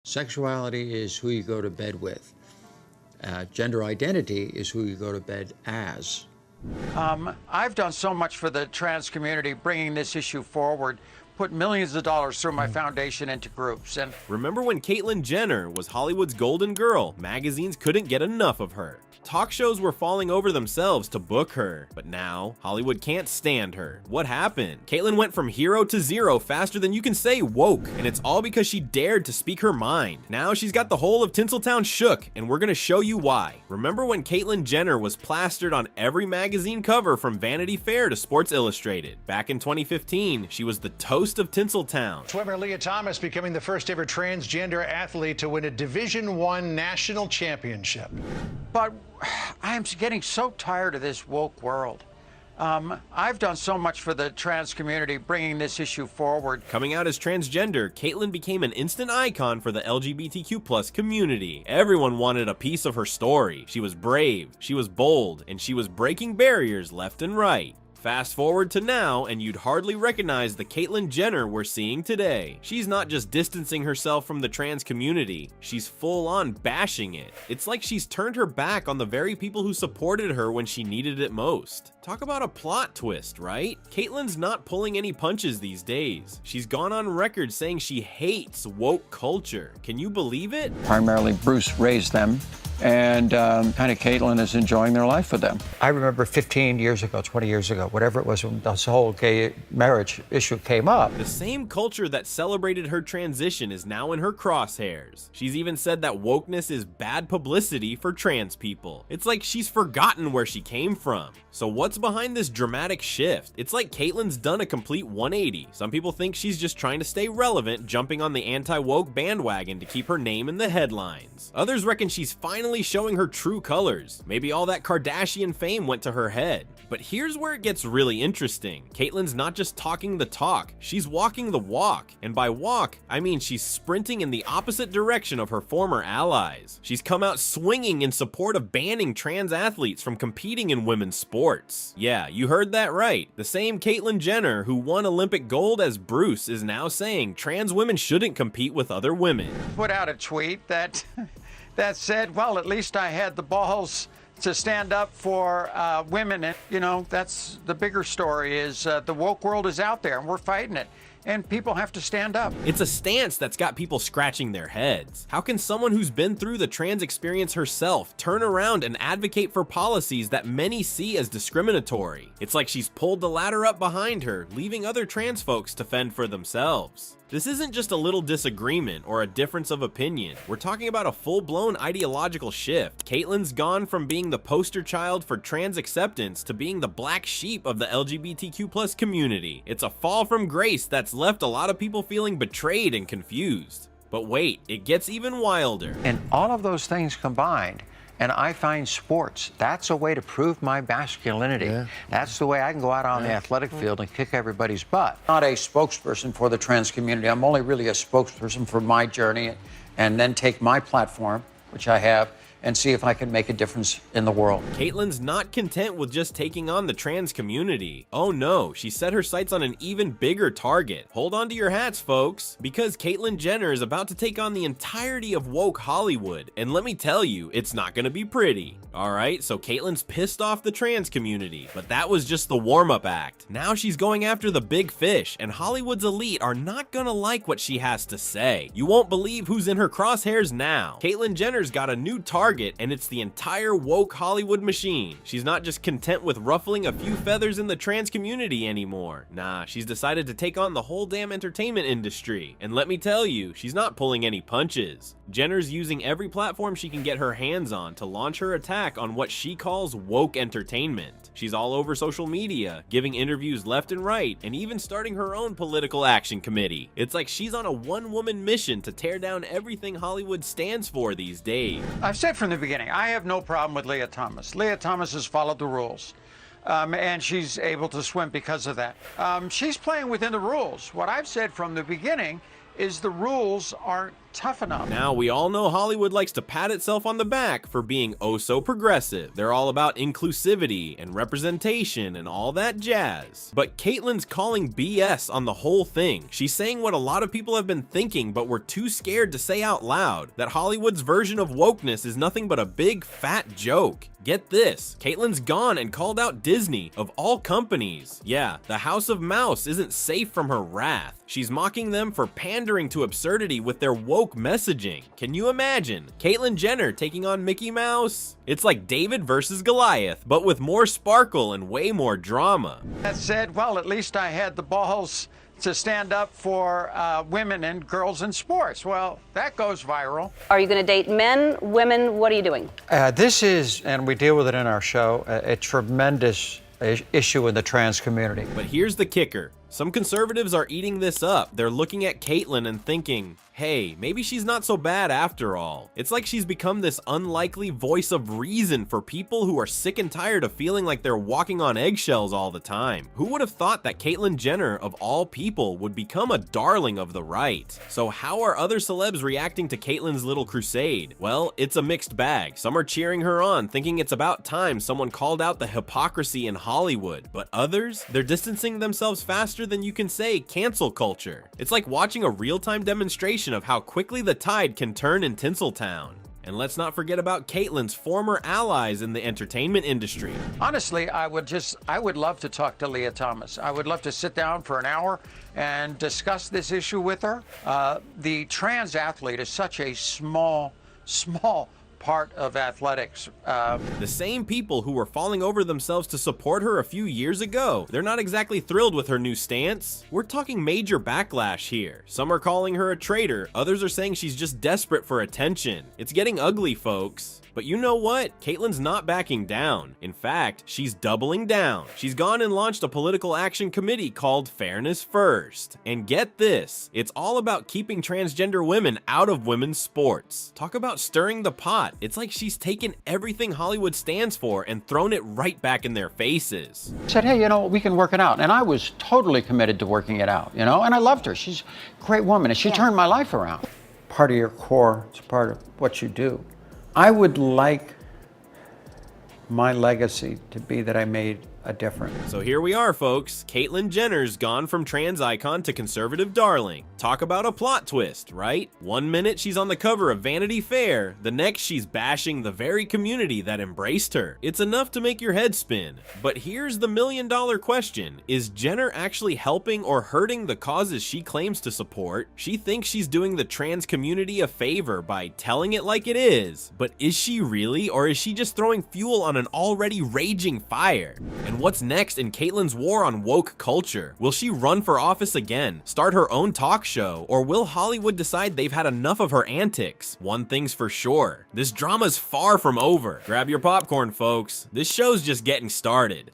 Sexuality is who you go to bed with. Gender identity is who you go to bed as. I've done so much for the trans community, bringing this issue forward, put millions of dollars through my foundation into groups. And remember when Caitlyn Jenner was Hollywood's golden girl? Magazines couldn't get enough of her. Talk shows were falling over themselves to book her, but now Hollywood can't stand her. What happened? Caitlyn went from hero to zero faster than you can say woke, and it's all because she dared to speak her mind. Now she's got the whole of Tinseltown shook, and we're gonna show you why. Remember when Caitlyn Jenner was plastered on every magazine cover from Vanity Fair to Sports Illustrated? Back in 2015, she was the toast of Tinseltown. Swimmer Leah Thomas becoming the first ever transgender athlete to win a Division I national championship. But I am getting so tired of this woke world. I've done so much for the trans community, bringing this issue forward. Coming out as transgender, Caitlyn became an instant icon for the LGBTQ+ community. Everyone wanted a piece of her story. She was brave, she was bold, and she was breaking barriers left and right. Fast forward to now, and you'd hardly recognize the Caitlyn Jenner we're seeing today. She's not just distancing herself from the trans community, she's full-on bashing it. It's like she's turned her back on the very people who supported her when she needed it most. Talk about a plot twist, right? Caitlyn's not pulling any punches these days. She's gone on record saying she hates woke culture. Can you believe it? Primarily Bruce raised them, and kind of Caitlyn is enjoying their life with them. I remember 15 years ago, 20 years ago, whatever it was, when this whole gay marriage issue came up. The same culture that celebrated her transition is now in her crosshairs. She's even said that wokeness is bad publicity for trans people. It's like she's forgotten where she came from. So what's behind this dramatic shift? It's like Caitlyn's done a complete 180. Some people think she's just trying to stay relevant, jumping on the anti-woke bandwagon to keep her name in the headlines. Others reckon she's finally showing her true colors. Maybe all that Kardashian fame went to her head. But here's where it gets really interesting. Caitlyn's not just talking the talk, she's walking the walk. And by walk, I mean she's sprinting in the opposite direction of her former allies. She's come out swinging in support of banning trans athletes from competing in women's sports. Yeah, you heard that right. The same Caitlyn Jenner who won Olympic gold as Bruce is now saying trans women shouldn't compete with other women. Put out a tweet that said, well, at least I had the balls to stand up for women. And, you know, that's the bigger story is the woke world is out there and we're fighting it. And people have to stand up. It's a stance that's got people scratching their heads. How can someone who's been through the trans experience herself turn around and advocate for policies that many see as discriminatory? It's like she's pulled the ladder up behind her, leaving other trans folks to fend for themselves. This isn't just a little disagreement or a difference of opinion. We're talking about a full-blown ideological shift. Caitlyn's gone from being the poster child for trans acceptance to being the black sheep of the LGBTQ+ community. It's a fall from grace that's left a lot of people feeling betrayed and confused. But wait, it gets even wilder. And all of those things combined, and I find sports, that's a way to prove my masculinity. Yeah. That's the way I can go out on the athletic field and kick everybody's butt. I'm not a spokesperson for the trans community. I'm only really a spokesperson for my journey, and then take my platform, which I have, and see if I can make a difference in the world. Caitlyn's not content with just taking on the trans community. Oh no, she set her sights on an even bigger target. Hold on to your hats, folks, because Caitlyn Jenner is about to take on the entirety of woke Hollywood, and let me tell you, it's not gonna be pretty. Alright, so Caitlyn's pissed off the trans community, but that was just the warm-up act. Now she's going after the big fish, and Hollywood's elite are not gonna like what she has to say. You won't believe who's in her crosshairs now. Caitlyn Jenner's got a new target, and it's the entire woke Hollywood machine. She's not just content with ruffling a few feathers in the trans community anymore. Nah, she's decided to take on the whole damn entertainment industry. And let me tell you, she's not pulling any punches. Jenner's using every platform she can get her hands on to launch her attack on what she calls woke entertainment. She's all over social media, giving interviews left and right, and even starting her own political action committee. It's like she's on a one-woman mission to tear down everything Hollywood stands for these days. I've said from the beginning, I have no problem with Leah Thomas. Leah Thomas has followed the rules. And she's able to swim because of that. She's playing within the rules. What I've said from the beginning is the rules aren't tough enough. Now, we all know Hollywood likes to pat itself on the back for being oh so progressive. They're all about inclusivity and representation and all that jazz. But Caitlyn's calling BS on the whole thing. She's saying what a lot of people have been thinking but were too scared to say out loud, that Hollywood's version of wokeness is nothing but a big fat joke. Get this, Caitlyn's gone and called out Disney, of all companies. Yeah, the House of Mouse isn't safe from her wrath. She's mocking them for pandering to absurdity with their woke messaging. Can you imagine? Caitlyn Jenner taking on Mickey Mouse? It's like David versus Goliath, but with more sparkle and way more drama. That said, well, at least I had the balls to stand up for women and girls in sports. Well, that goes viral. Are you going to date men, women? What are you doing? This is, and we deal with it in our show, a tremendous issue in the trans community. But here's the kicker. Some conservatives are eating this up. They're looking at Caitlyn and thinking, hey, maybe she's not so bad after all. It's like she's become this unlikely voice of reason for people who are sick and tired of feeling like they're walking on eggshells all the time. Who would have thought that Caitlyn Jenner, of all people, would become a darling of the right? So how are other celebs reacting to Caitlyn's little crusade? Well, it's a mixed bag. Some are cheering her on, thinking it's about time someone called out the hypocrisy in Hollywood. But others, they're distancing themselves faster than you can say cancel culture. It's like watching a real-time demonstration of how quickly the tide can turn in Tinseltown. And let's not forget about Caitlyn's former allies in the entertainment industry. Honestly, I would love to talk to Leah Thomas. I would love to sit down for an hour and discuss this issue with her. The trans athlete is such a small part of athletics. The same people who were falling over themselves to support her a few years ago, they're not exactly thrilled with her new stance. We're talking major backlash here. Some are calling her a traitor, others are saying she's just desperate for attention. It's getting ugly, folks. But you know what? Caitlyn's not backing down. In fact, she's doubling down. She's gone and launched a political action committee called Fairness First. And get this, it's all about keeping transgender women out of women's sports. Talk about stirring the pot. It's like she's taken everything Hollywood stands for and thrown it right back in their faces. Said, hey, we can work it out. And I was totally committed to working it out, and I loved her. She's a great woman, and she turned my life around. Part of your core, it's part of what you do. I would like my legacy to be that I made a difference. So here we are, folks. Caitlyn Jenner's gone from trans icon to conservative darling. Talk about a plot twist, right? One minute she's on the cover of Vanity Fair, the next she's bashing the very community that embraced her. It's enough to make your head spin. But here's the million-dollar question. Is Jenner actually helping or hurting the causes she claims to support? She thinks she's doing the trans community a favor by telling it like it is. But is she really, or is she just throwing fuel on an already raging fire? And what's next in Caitlyn's war on woke culture? Will she run for office again, start her own talk show, or will Hollywood decide they've had enough of her antics? One thing's for sure, this drama's far from over. Grab your popcorn, folks. This show's just getting started.